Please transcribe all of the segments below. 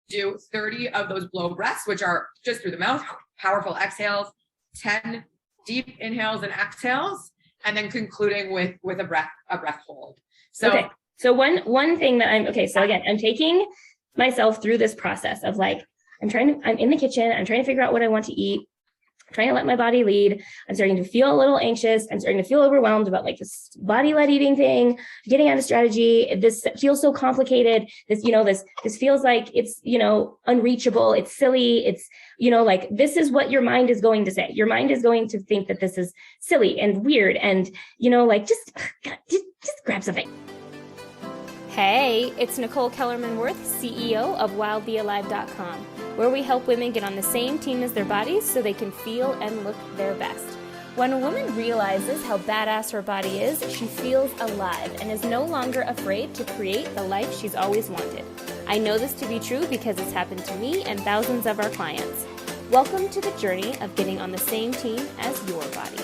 do 30 of those blow breaths, which are just through the mouth, powerful exhales, 10 deep inhales and exhales, and then concluding with a breath hold. So, okay. So one thing that so again, I'm taking myself through this process of like, I'm in the kitchen, I'm trying to figure out what I want to eat, I'm trying to let my body lead. I'm starting to feel a little anxious. I'm starting to feel overwhelmed about like this body-led eating thing, getting out of strategy. This feels so complicated. This feels like it's, unreachable. It's silly. It's, like this is what your mind is going to say. Your mind is going to think that this is silly and weird and, like just grab something. Hey, it's Nichole Kellerman-Worth, CEO of wildbealive.com, where we help women get on the same team as their bodies so they can feel and look their best. When a woman realizes how badass her body is, she feels alive and is no longer afraid to create the life she's always wanted. I know this to be true because it's happened to me and thousands of our clients. Welcome to the journey of getting on the same team as your body.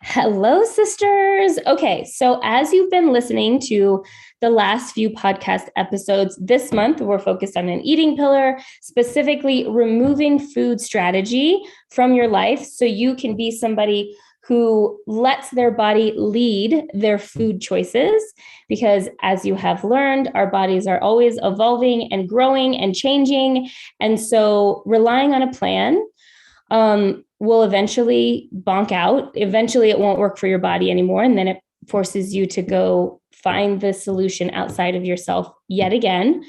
Hello, sisters. Okay, so as you've been listening to the last few podcast episodes, this month we're focused on an eating pillar, specifically removing food strategy from your life so you can be somebody who lets their body lead their food choices. Because as you have learned, our bodies are always evolving and growing and changing. And so relying on a plan will eventually bonk out. Eventually, it won't work for your body anymore. And then it forces you to go find the solution outside of yourself yet again.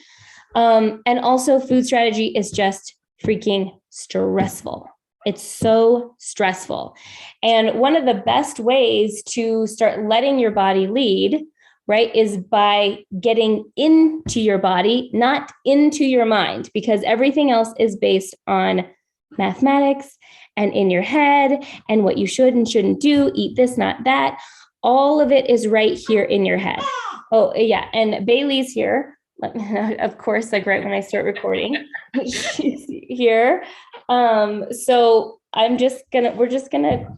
And also, food strategy is just freaking stressful. It's so stressful. And one of the best ways to start letting your body lead, right, is by getting into your body, not into your mind, because everything else is based on mathematics and in your head and what you should and shouldn't do, eat this, not that. All of it is right here in your head. Oh, yeah. And Bailey's here. Of course, like right when I start recording, she's here. So we're just gonna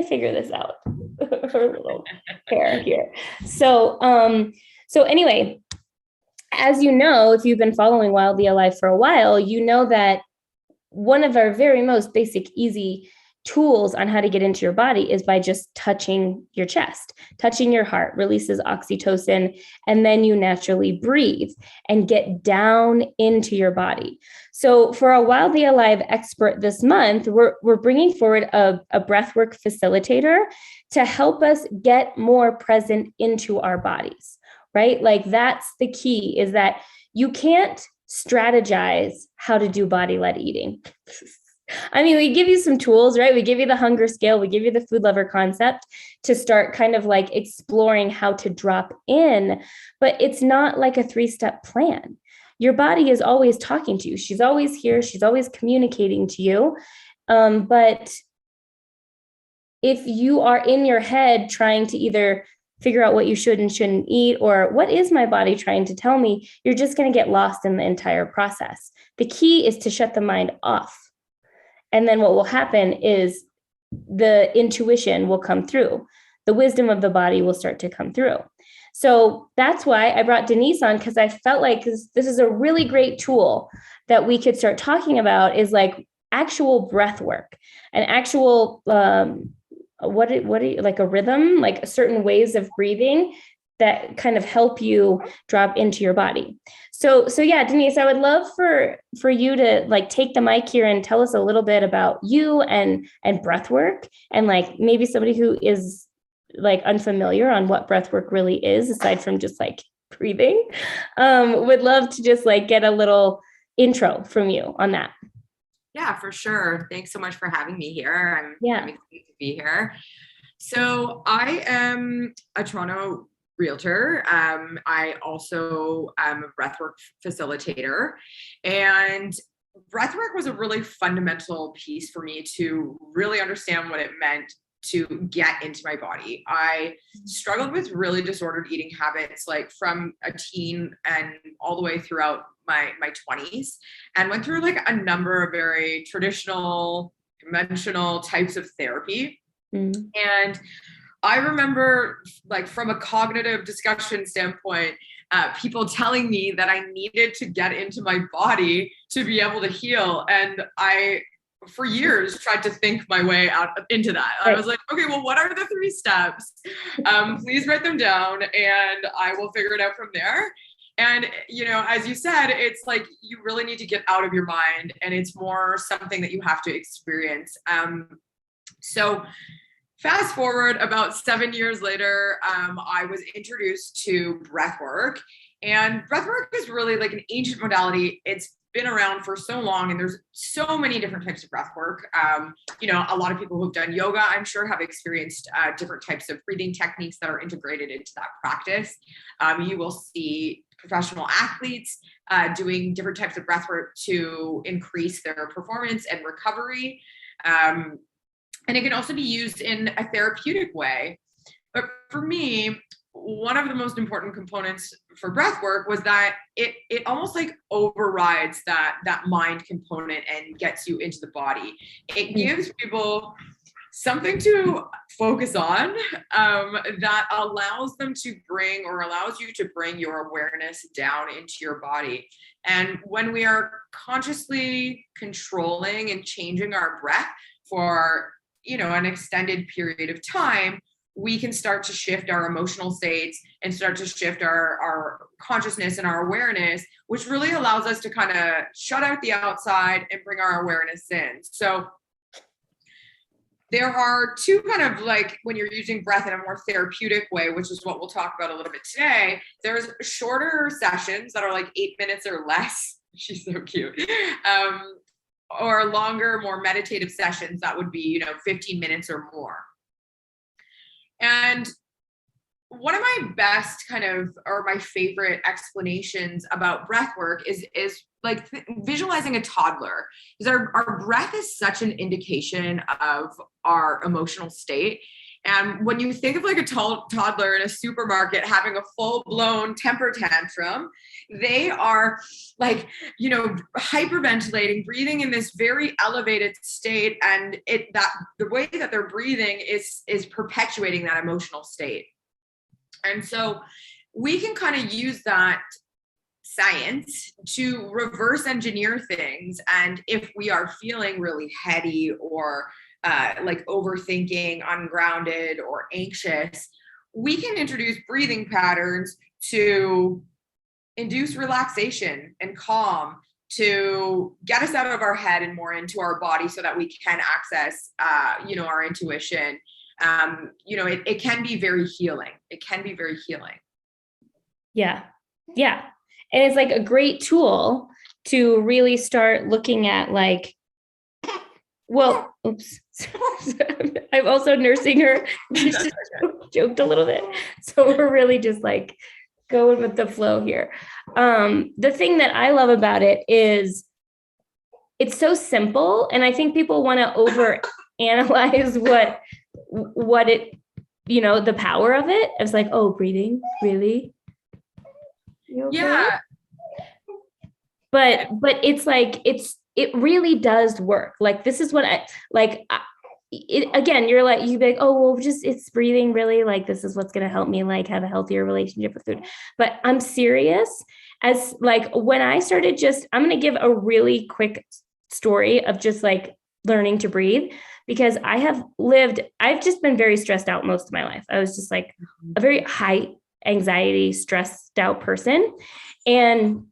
figure this out. Her little hair here. So anyway, as you know, if you've been following Wildly Alive for a while, you know that one of our very most basic, easy tools on how to get into your body is by just touching your chest. Touching your heart releases oxytocin, and then you naturally breathe and get down into your body. So for a Wildly Alive expert this month, we're bringing forward a breathwork facilitator to help us get more present into our bodies, right? Like that's the key, is that you can't strategize how to do body-led eating. I mean, we give you some tools, right? We give you the hunger scale, we give you the food lover concept to start kind of like exploring how to drop in, but it's not like a 3-step plan. Your body is always talking to you. She's always here. She's always communicating to you. But if you are in your head trying to either figure out what you should and shouldn't eat, or what is my body trying to tell me, you're just going to get lost in the entire process. The key is to shut the mind off. And then what will happen is the intuition will come through. The wisdom of the body will start to come through. So that's why I brought Dennise on, because I felt like this is a really great tool that we could start talking about, is like actual breath work and actual what do you like, a rhythm, like certain ways of breathing that kind of help you drop into your body. So yeah, Dennise, I would love for you to like take the mic here and tell us a little bit about you and breath work, and like maybe somebody who is like unfamiliar on what breath work really is, aside from just like breathing. Would love to just like get a little intro from you on that. Yeah, for sure. Thanks so much for having me here. I'm excited to be here. So I am a Toronto realtor. I also am a breathwork facilitator, and breathwork was a really fundamental piece for me to really understand what it meant to get into my body. I struggled with really disordered eating habits, like from a teen and all the way throughout my 20s, and went through like a number of very traditional, conventional types of therapy. And I remember, like, from a cognitive discussion standpoint, people telling me that I needed to get into my body to be able to heal. And I, for years, tried to think my way out into that. I was like, okay, well, what are the 3 steps? Please write them down and I will figure it out from there. And, you know, as you said, it's like, you really need to get out of your mind, and it's more something that you have to experience. So fast forward about 7 years later, I was introduced to breathwork, and breathwork is really like an ancient modality. It's been around for so long, and there's so many different types of breathwork. You know, a lot of people who've done yoga, I'm sure, have experienced different types of breathing techniques that are integrated into that practice. You will see professional athletes doing different types of breathwork to increase their performance and recovery. And it can also be used in a therapeutic way. But for me, one of the most important components for breathwork was that it almost like overrides that mind component and gets you into the body. It gives people something to focus on that allows you to bring your awareness down into your body. And when we are consciously controlling and changing our breath for, you know, an extended period of time, we can start to shift our emotional states and start to shift our consciousness and our awareness, which really allows us to kind of shut out the outside and bring our awareness in. So there are 2 kind of, like, when you're using breath in a more therapeutic way, which is what we'll talk about a little bit today, there's shorter sessions that are like 8 minutes or less. She's so cute. Or longer, more meditative sessions that would be, you know, 15 minutes or more. And one of my best or my favorite explanations about breath work is like visualizing a toddler, because our breath is such an indication of our emotional state. And when you think of like a toddler in a supermarket having a full-blown temper tantrum, they are like, you know, hyperventilating, breathing in this very elevated state, and the way that they're breathing is perpetuating that emotional state. And so we can kind of use that science to reverse engineer things. And if we are feeling really heady or like overthinking, ungrounded, or anxious, we can introduce breathing patterns to induce relaxation and calm, to get us out of our head and more into our body so that we can access, you know, our intuition. You know, it can be very healing. It can be very healing. Yeah. Yeah. And it's like a great tool to really start looking at, like, well, oops. I'm also nursing her. She just joked a little bit. So we're really just like going with the flow here. The thing that I love about it is it's so simple. And I think people want to over analyze what it, you know, the power of it. It's like, oh, breathing, really? You okay? Yeah. But it's like, it really does work. Like, this is what again, you'd be like, oh, well, just, it's breathing, really? Like, this is what's going to help me, like, have a healthier relationship with food. But I'm serious. As like, when I started I'm going to give a really quick story of just like learning to breathe, because I've just been very stressed out most of my life. I was just like a very high anxiety, stressed out person. And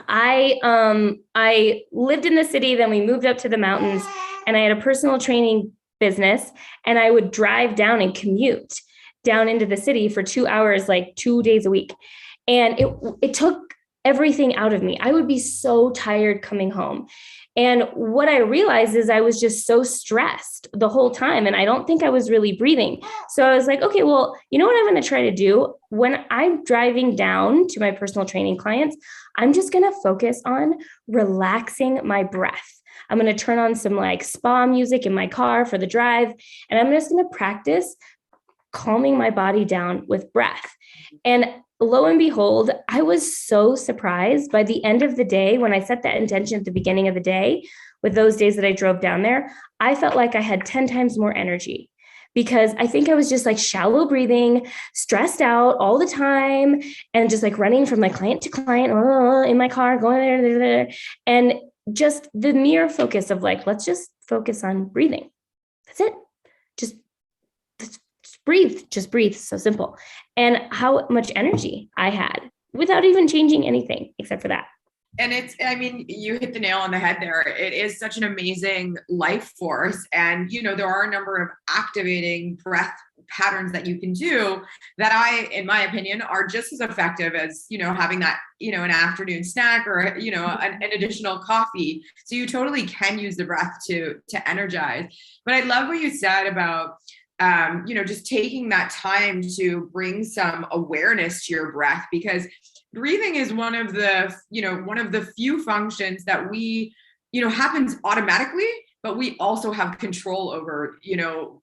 I lived in the city, then we moved up to the mountains, and I had a personal training business, and I would drive down and commute down into the city for 2 hours, like 2 days a week. And it took everything out of me. I would be so tired coming home. And what I realized is I was just so stressed the whole time, and I don't think I was really breathing. So I was like, okay, well, you know what I'm going to try to do? When I'm driving down to my personal training clients, I'm just going to focus on relaxing my breath. I'm going to turn on some like spa music in my car for the drive, and I'm just going to practice calming my body down with breath. And lo and behold, I was so surprised by the end of the day, when I set that intention at the beginning of the day, with those days that I drove down there, I felt like I had 10 times more energy, because I think I was just like shallow breathing, stressed out all the time, and just like running from like client to client in my car, going there. And just the mere focus of like, let's just focus on breathing. That's it. Just breathe. So simple. And how much energy I had without even changing anything except for that. And you hit the nail on the head there. It is such an amazing life force. And, there are a number of activating breath patterns that you can do that in my opinion, are just as effective as, having that, an afternoon snack or, an additional coffee. So you totally can use the breath to energize. But I love what you said about, just taking that time to bring some awareness to your breath, because breathing is one of the few functions that we, happens automatically, but we also have control over,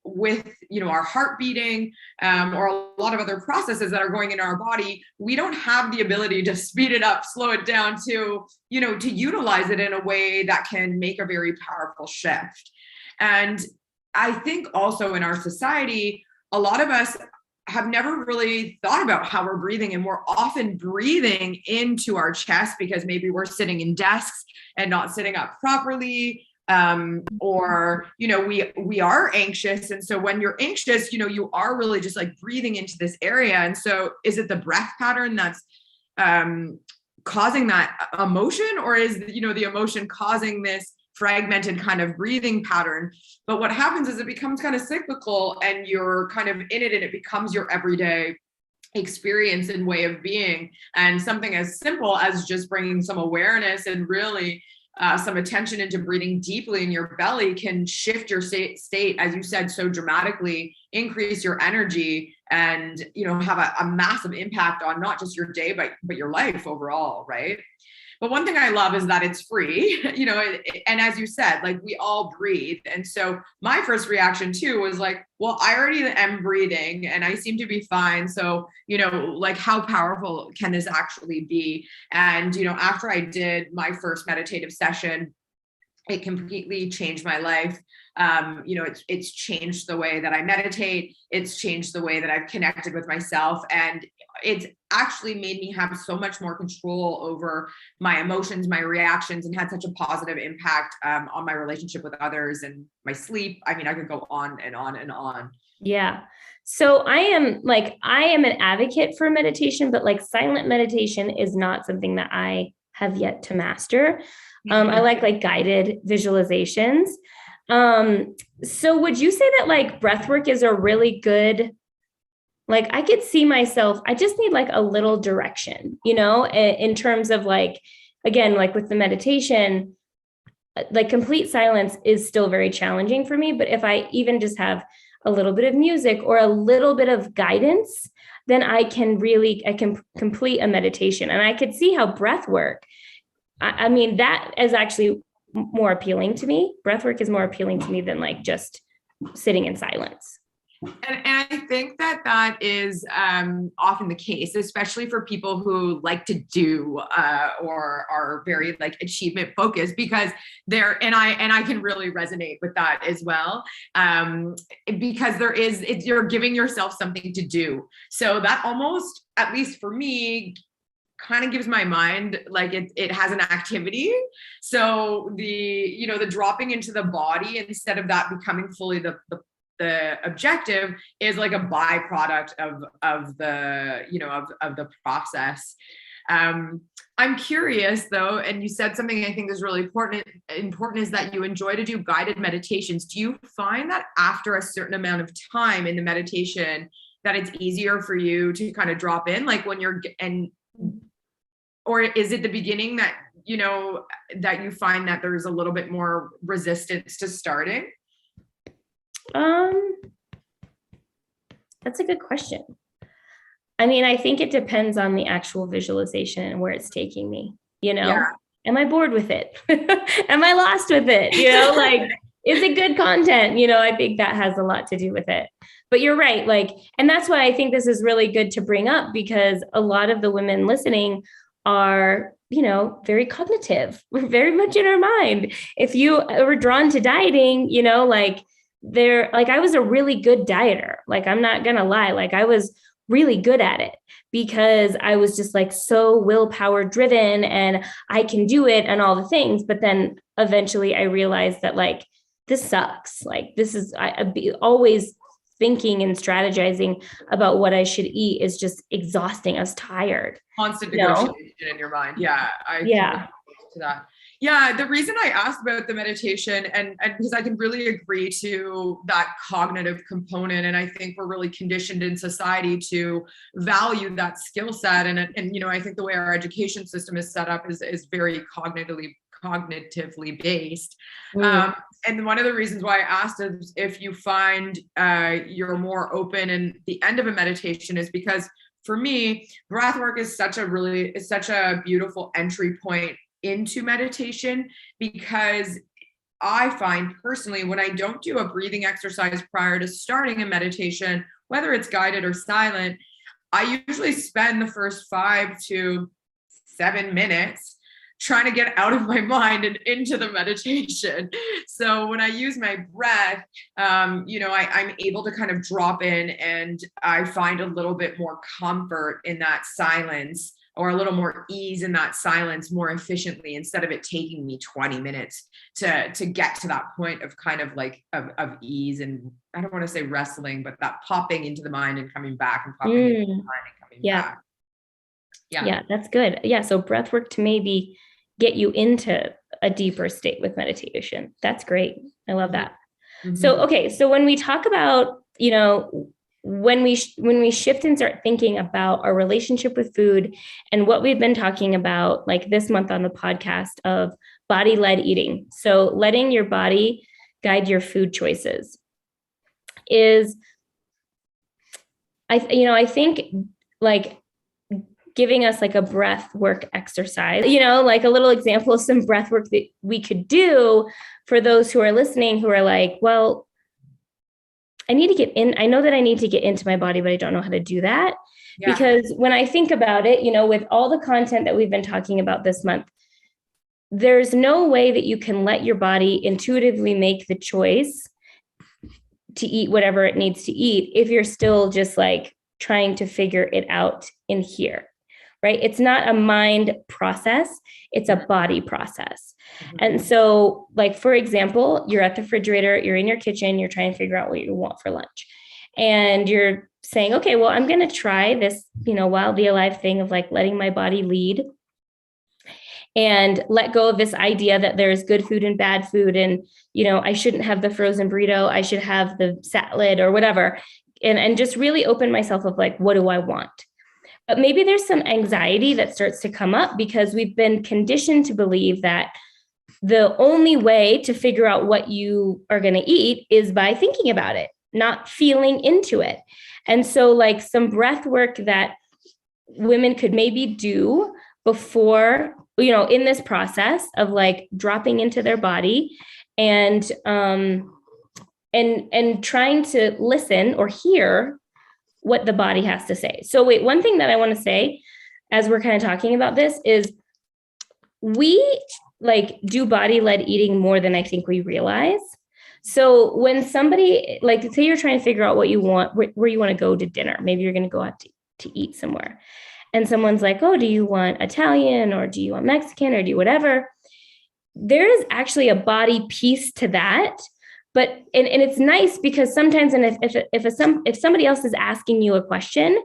with, our heart beating, or a lot of other processes that are going in our body. We don't have the ability to speed it up, slow it down, to utilize it in a way that can make a very powerful shift. And I think also in our society, a lot of us have never really thought about how we're breathing, and we're often breathing into our chest because maybe we're sitting in desks and not sitting up properly, or we are anxious, and so when you're anxious, you are really just like breathing into this area. And so is it the breath pattern that's causing that emotion, or is the emotion causing this fragmented kind of breathing pattern? But what happens is it becomes kind of cyclical, and you're kind of in it, and it becomes your everyday experience and way of being. And something as simple as just bringing some awareness and really some attention into breathing deeply in your belly can shift your state, as you said, so dramatically, increase your energy, and have a massive impact on not just your day, but your life overall, right? But one thing I love is that it's free, and as you said, like, we all breathe. And so my first reaction too was like, well, I already am breathing and I seem to be fine. So, like, how powerful can this actually be? And, after I did my first meditative session, it completely changed my life. It's changed the way that I meditate. It's changed the way that I've connected with myself. And it's actually made me have so much more control over my emotions, my reactions, and had such a positive impact on my relationship with others and my sleep. I mean, I could go on and on and on. Yeah. So I am an advocate for meditation, but like silent meditation is not something that I have yet to master. I like guided visualizations. So would you say that like breathwork is a really good, like, I could see myself, I just need like a little direction, in terms of like, again, like with the meditation, like complete silence is still very challenging for me. But if I even just have a little bit of music or a little bit of guidance, then I can complete a meditation. And I could see how breathwork, I mean, that is actually more appealing to me. Breathwork is more appealing to me than like just sitting in silence. And I think that is often the case, especially for people who like to do or are very like achievement focused, because and I can really resonate with that as well, because you're giving yourself something to do. So that almost, at least for me, kind of gives my mind like it has an activity. So the dropping into the body, instead of that becoming fully the objective, is like a byproduct of the process. I'm curious though, and you said something I think is really important is that you enjoy to do guided meditations. Do you find that after a certain amount of time in the meditation that it's easier for you to kind of drop in, like when or is it the beginning that that you find that there's a little bit more resistance to starting? That's a good question. I mean, I think it depends on the actual visualization and where it's taking me, Yeah. Am I bored with it? Am I lost with it? Like, is it good content? I think that has a lot to do with it. But you're right. Like, and that's why I think this is really good to bring up, because a lot of the women listening are, very cognitive. We're very much in our mind. If you were drawn to dieting, like I was a really good dieter. Like, I'm not going to lie. Like, I was really good at it because I was just like so willpower driven and I can do it and all the things. But then eventually I realized that like, this sucks. Like, this is, I'd be always thinking and strategizing about what I should eat is just exhausting. I was tired. Constant negotiation in your mind. Yeah. To that. Yeah. The reason I asked about the meditation and because I can really agree to that cognitive component. And I think we're really conditioned in society to value that skill set. And, you know, I think the way our education system is set up is very cognitively based. And one of the reasons why I asked is if you find you're more open and the end of a meditation is because for me, breathwork is such a beautiful entry point into meditation, because I find personally when I don't do a breathing exercise prior to starting a meditation, whether it's guided or silent, I usually spend the first 5 to 7 minutes trying to get out of my mind and into the meditation. So when I use my breath, you know, I'm able to kind of drop in and I find a little bit more comfort in that silence, or a little more ease in that silence more efficiently, instead of it taking me 20 minutes to get to that point of kind of like of ease. And I don't want to say wrestling, but that popping into the mind and coming back and popping into the mind and coming back. Yeah, that's good. Yeah. So breath work to maybe get you into a deeper state with meditation. That's great. I love that. Mm-hmm. So, okay. So when we talk about, you know, when we shift and start thinking about our relationship with food and what we've been talking about like this month on the podcast of body-led eating. So letting your body guide your food choices is, I think like giving us like a breath work exercise, you know, like a little example of some breath work that we could do for those who are listening, who are like, well, I need to get in. I know that I need to get into my body, but I don't know how to do that. Yeah. Because when I think about it, you know, with all the content that we've been talking about this month, there's no way that you can let your body intuitively make the choice to eat whatever it needs to eat if you're still just like trying to figure it out in here, right? It's not a mind process. It's a body process. Mm-hmm. And so like, for example, you're at the refrigerator, you're in your kitchen, you're trying to figure out what you want for lunch. And you're saying, okay, well, I'm going to try this, you know, wildly alive thing of like letting my body lead and let go of this idea that there's good food and bad food. And, you know, I shouldn't have the frozen burrito. I should have the salad or whatever. And just really open myself of like, what do I want? But maybe there's some anxiety that starts to come up because we've been conditioned to believe that the only way to figure out what you are going to eat is by thinking about it, not feeling into it. And so like some breath work that women could maybe do before, you know, in this process of like dropping into their body and trying to listen or hear what the body has to say. So wait, one thing that I want to say as we're kind of talking about this is we like do body-led eating more than I think we realize. So when somebody, like say you're trying to figure out what you want, where you want to go to dinner, maybe you're going to go out to eat somewhere. And someone's like, oh, do you want Italian or do you want Mexican or do you whatever? There is actually a body piece to that. But, and it's nice because sometimes, and if somebody else is asking you a question,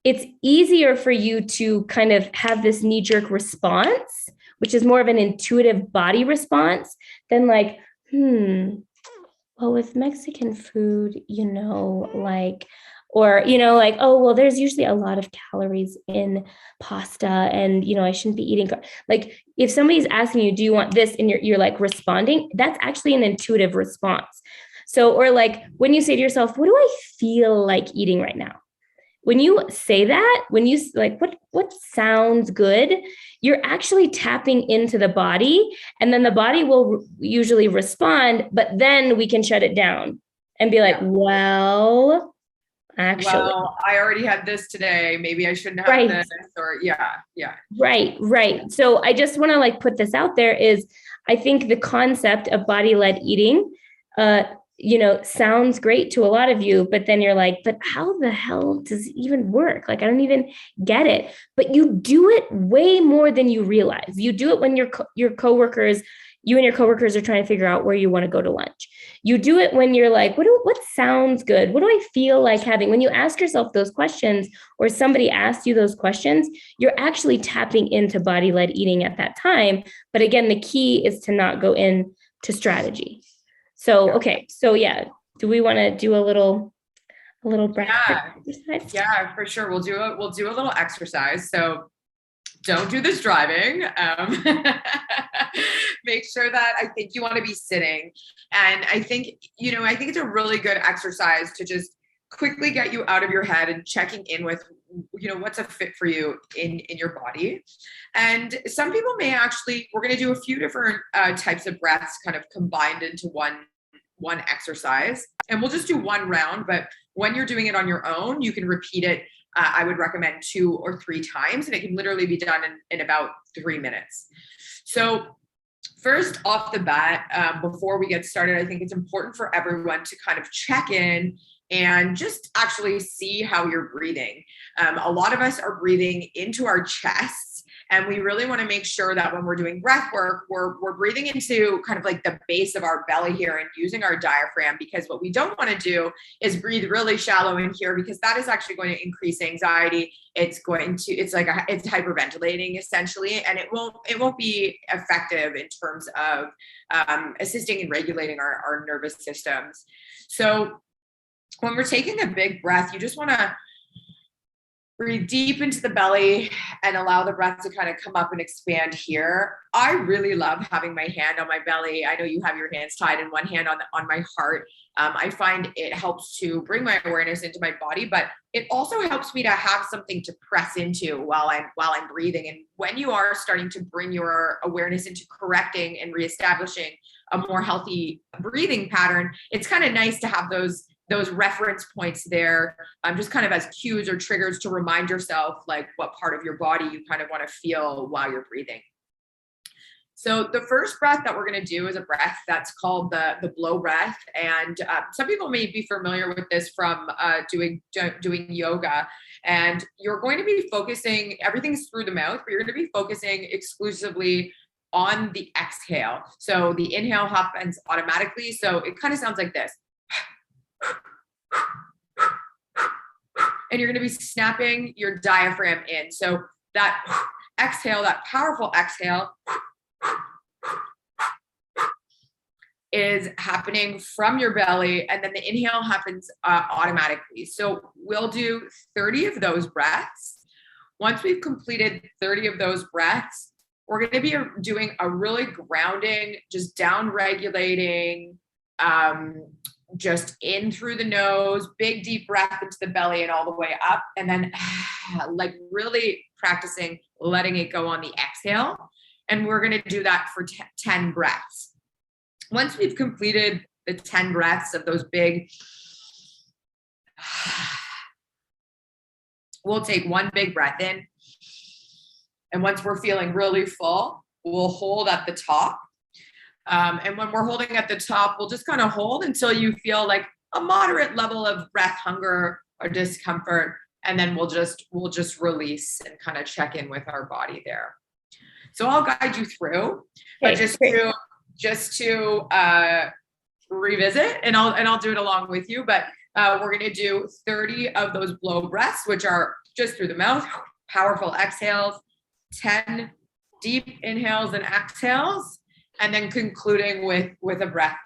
it's easier for you to kind of have this knee-jerk response, which is more of an intuitive body response than like, well, with Mexican food, you know, like, or, you know, like, oh, well, there's usually a lot of calories in pasta and, you know, I shouldn't be eating. Like if somebody's asking you, do you want this? And you're like responding, that's actually an intuitive response. So, or like when you say to yourself, what do I feel like eating right now? When you say that, when you like, what sounds good, you're actually tapping into the body and then the body will usually respond, but then we can shut it down and be like, well, actually, I already had this today. Maybe I shouldn't have this or yeah. Right. So I just want to like put this out there is I think the concept of body-led eating sounds great to a lot of you, but then you're like, but how the hell does it even work? Like, I don't even get it. But you do it way more than you realize. You do it when you and your coworkers are trying to figure out where you want to go to lunch. You do it when you're like, what sounds good? What do I feel like having? When you ask yourself those questions, or somebody asks you those questions, you're actually tapping into body-led eating at that time. But again, the key is to not go into strategy. So, okay. So yeah, do we want to do a little breath exercise? Yeah, for sure. We'll do a little exercise. So don't do this driving. Make sure that, I think you want to be sitting. And I think it's a really good exercise to just quickly get you out of your head and checking in with, what's a fit for you in your body. And some people may actually, we're going to do a few different types of breaths kind of combined into one exercise. And we'll just do one round, but when you're doing it on your own, you can repeat it. I would recommend 2 or 3 times, and it can literally be done in about 3 minutes. So first off the bat, before we get started, I think it's important for everyone to kind of check in and just actually see how you're breathing. A lot of us are breathing into our chests, and we really want to make sure that when we're doing breath work, we're breathing into kind of like the base of our belly here and using our diaphragm, because what we don't want to do is breathe really shallow in here, because that is actually going to increase anxiety. It's hyperventilating essentially, and it won't be effective in terms of assisting in regulating our nervous systems. So when we're taking a big breath, you just want to breathe deep into the belly and allow the breath to kind of come up and expand here. I really love having my hand on my belly. I know you have your hands tied and one hand on my heart. I find it helps to bring my awareness into my body, but it also helps me to have something to press into while I'm breathing. And when you are starting to bring your awareness into correcting and reestablishing a more healthy breathing pattern, it's kind of nice to have those reference points there, just kind of as cues or triggers to remind yourself like what part of your body you kind of want to feel while you're breathing. So the first breath that we're going to do is a breath that's called the blow breath. And some people may be familiar with this from doing yoga. And you're going to be focusing, everything's through the mouth, but you're going to be focusing exclusively on the exhale. So the inhale happens automatically. So it kind of sounds like this. And you're going to be snapping your diaphragm in. So that exhale, that powerful exhale, is happening from your belly, and then the inhale happens automatically. So we'll do 30 of those breaths. Once we've completed 30 of those breaths, we're going to be doing a really grounding, just down regulating, just in through the nose, big deep breath into the belly and all the way up. And then like really practicing letting it go on the exhale. And we're going to do that for 10 breaths. Once we've completed the 10 breaths of those big, we'll take one big breath in. And once we're feeling really full, we'll hold at the top. And when we're holding at the top, we'll just kind of hold until you feel like a moderate level of breath hunger or discomfort. And then we'll just release and kind of check in with our body there. So I'll guide you through, but just to revisit, and I'll do it along with you. But we're going to do 30 of those blow breaths, which are just through the mouth, powerful exhales, 10 deep inhales and exhales, and then concluding with a breath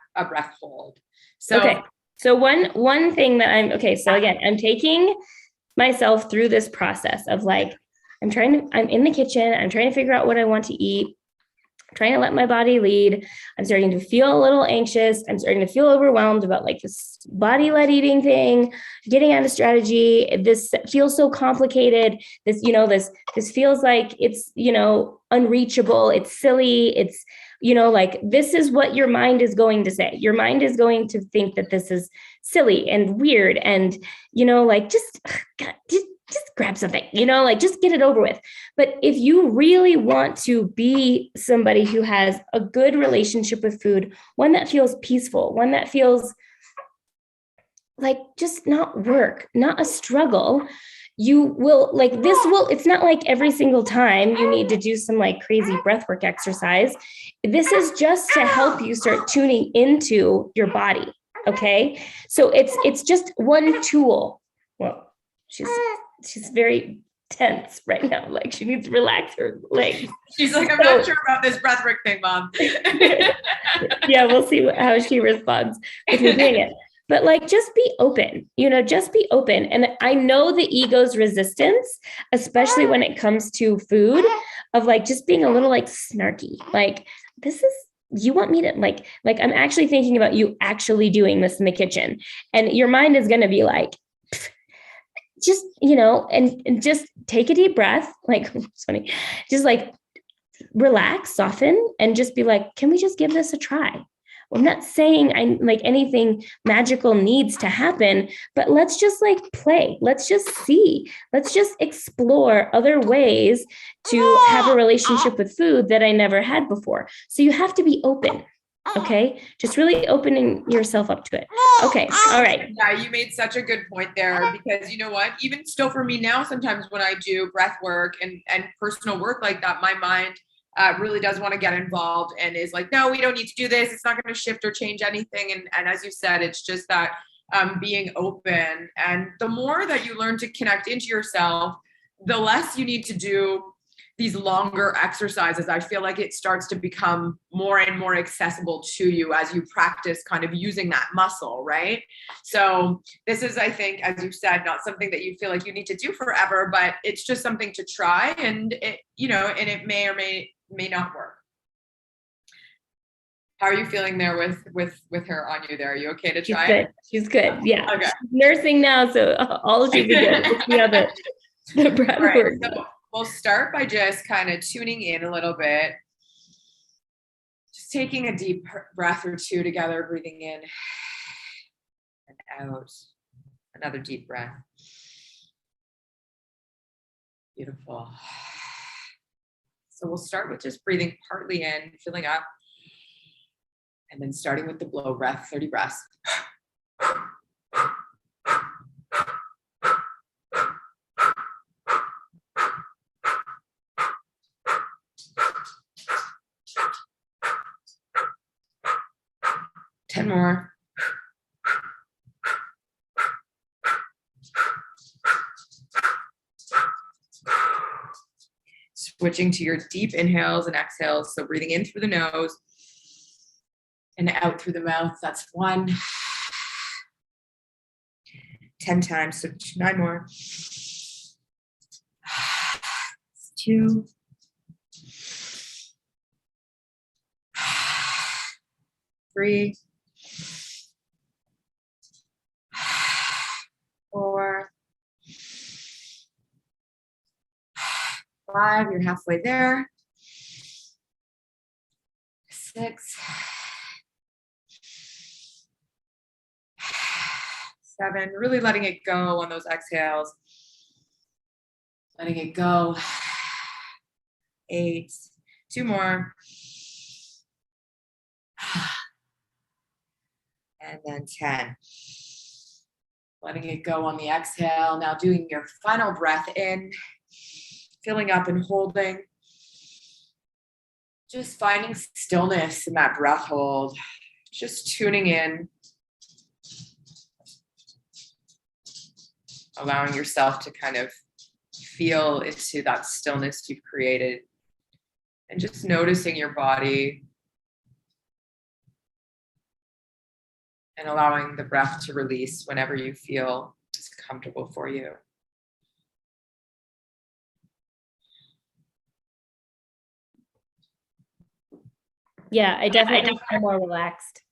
hold. So, okay. So one thing that so again, I'm taking myself through this process of like, I'm in the kitchen, I'm trying to figure out what I want to eat, I'm trying to let my body lead. I'm starting to feel a little anxious. I'm starting to feel overwhelmed about like this body-led eating thing, getting out of strategy. This feels so complicated. This feels like it's, unreachable. It's silly. It's, like this is what your mind is going to say. Your mind is going to think that this is silly and weird and, just grab something, just get it over with. But if you really want to be somebody who has a good relationship with food, one that feels peaceful, one that feels like just not work, not a struggle. You will like, this will, it's not like every single time you need to do some like crazy breathwork exercise. This is just to help you start tuning into your body. Okay. So it's just one tool. Well, she's very tense right now. Like she needs to relax her legs. She's like, I'm not sure about this breathwork thing, Mom. Yeah, we'll see how she responds with me doing it. But like, just be open, just be open. And I know the ego's resistance, especially when it comes to food, of like, just being a little like snarky, like, you want me to like, I'm actually thinking about you actually doing this in the kitchen. And your mind is going to be like, just, and just take a deep breath. Like, it's funny. Just like relax, soften, and just be like, can we just give this a try? I'm not saying anything magical needs to happen, but let's just like play. Let's just see. Let's just explore other ways to have a relationship with food that I never had before. So you have to be open. Okay. Just really opening yourself up to it. Okay. All right. Yeah. You made such a good point there, because you know what, even still for me now, sometimes when I do breath work and personal work like that, my mind really does want to get involved and is like, no, we don't need to do this. It's not going to shift or change anything. And as you said, it's just that being open. And the more that you learn to connect into yourself, the less you need to do these longer exercises. I feel like it starts to become more and more accessible to you as you practice kind of using that muscle, right? So this is, I think, as you said, not something that you feel like you need to do forever, but it's just something to try, and it, and it may or may not work. How are you feeling there with her on you there? Are you okay to try it? She's good. Yeah. Okay. She's nursing now, so all should be good. The breath work. So we'll start by just kind of tuning in a little bit. Just taking a deep breath or two together, breathing in and out. Another deep breath. Beautiful. So we'll start with just breathing partly in, filling up, and then starting with the blow breath, 30 breaths. 10 more. Switching to your deep inhales and exhales. So breathing in through the nose and out through the mouth. That's 1. 10 times. So 9 more. 2. 3. 4. 5, you're halfway there. 6. 7, really letting it go on those exhales. Letting it go. 8, 2 more. And then 10. Letting it go on the exhale. Now doing your final breath in. Filling up and holding. Just finding stillness in that breath hold. Just tuning in. Allowing yourself to kind of feel into that stillness you've created. And just noticing your body. And allowing the breath to release whenever you feel it's comfortable for you. Yeah, I definitely feel more relaxed.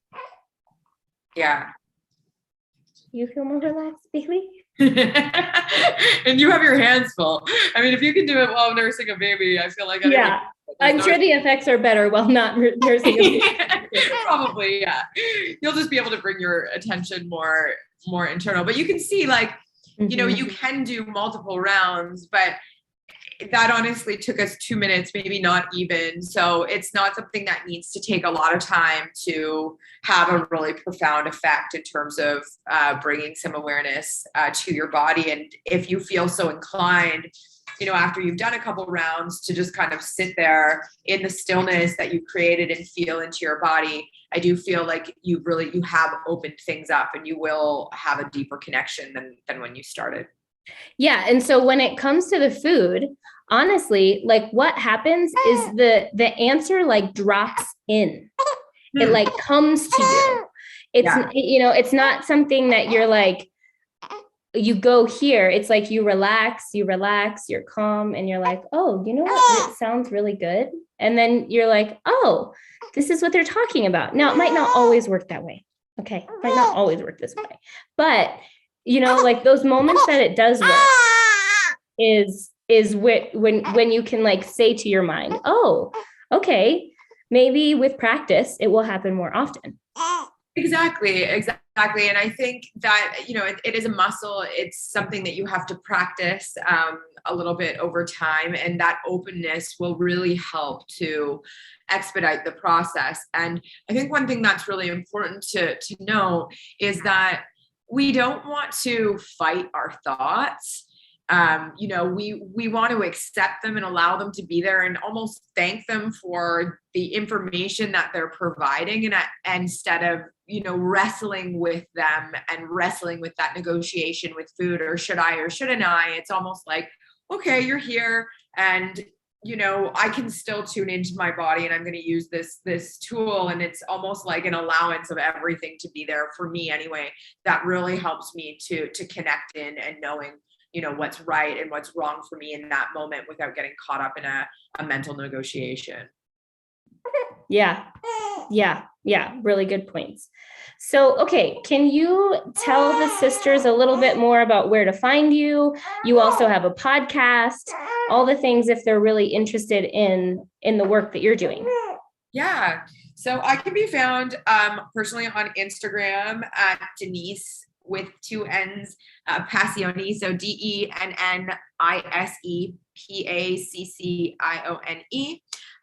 Yeah. You feel more relaxed, Bailey? And you have your hands full. I mean, if you can do it while nursing a baby, I feel like I'm sure the effects are better while not nursing a baby. Probably, yeah. You'll just be able to bring your attention more internal. But you can see, like, you can do multiple rounds, but that honestly took us 2 minutes, maybe not even. So it's not something that needs to take a lot of time to have a really profound effect in terms of bringing some awareness to your body. And if you feel so inclined, after you've done a couple rounds, to just kind of sit there in the stillness that you created and feel into your body, I do feel like you have opened things up, and you will have a deeper connection than when you started. Yeah. And so when it comes to the food, honestly, like what happens is the answer like drops in. It like comes to you. It's not something that you're like, you go here. It's like you relax, you're calm, and you're like, oh, you know what? It sounds really good. And then you're like, oh, this is what they're talking about. Now, it might not always work that way. Okay. It might not always work this way, but like those moments that it does work is when you can like say to your mind, oh, okay, maybe with practice, it will happen more often. Exactly. And I think that, it is a muscle. It's something that you have to practice a little bit over time. And that openness will really help to expedite the process. And I think one thing that's really important to know is that we don't want to fight our thoughts. We want to accept them and allow them to be there and almost thank them for the information that they're providing, and instead of, wrestling with them and wrestling with that negotiation with food, or should I or shouldn't I, it's almost like, okay, you're here, and I can still tune into my body, and I'm going to use this tool. And it's almost like an allowance of everything to be there for me anyway. That really helps me to connect in and knowing, what's right and what's wrong for me in that moment without getting caught up in a mental negotiation. Yeah. Really good points. So, okay. Can you tell the sisters a little bit more about where to find you? You also have a podcast, all the things, if they're really interested in the work that you're doing. Yeah. So I can be found personally on Instagram at Dennise with 2 N's, Paccione. So DENNISE PACCIONE.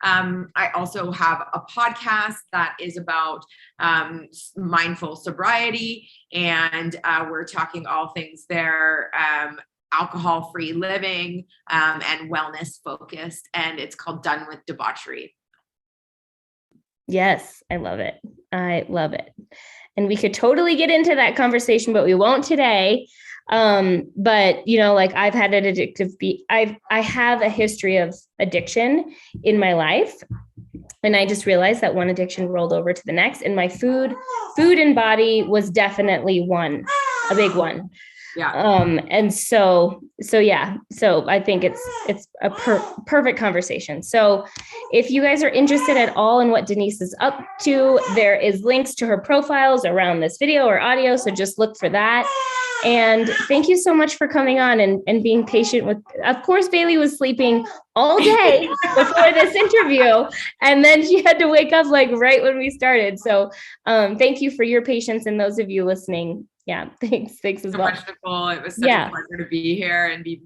I also have a podcast that is about mindful sobriety, and we're talking all things there, alcohol-free living and wellness focused, and it's called Done with Debauchery. Yes, I love it. And we could totally get into that conversation, but we won't today. But like I've had an I have a history of addiction in my life. And I just realized that one addiction rolled over to the next, and my food and body was definitely a big one. Yeah. And so I think it's a perfect conversation. So if you guys are interested at all in what Dennise is up to, there is links to her profiles around this video or audio. So just look for that. And thank you so much for coming on and being patient with, of course, Bailey was sleeping all day before this interview, and then she had to wake up like right when we started. So thank you for your patience, and those of you listening. Yeah, thanks as well. Much, Nicole. It was such a pleasure to be here and be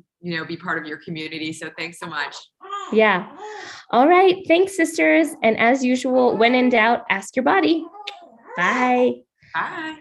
part of your community. So thanks so much. Yeah. All right. Thanks, sisters. And as usual, when in doubt, ask your body. Bye. Bye.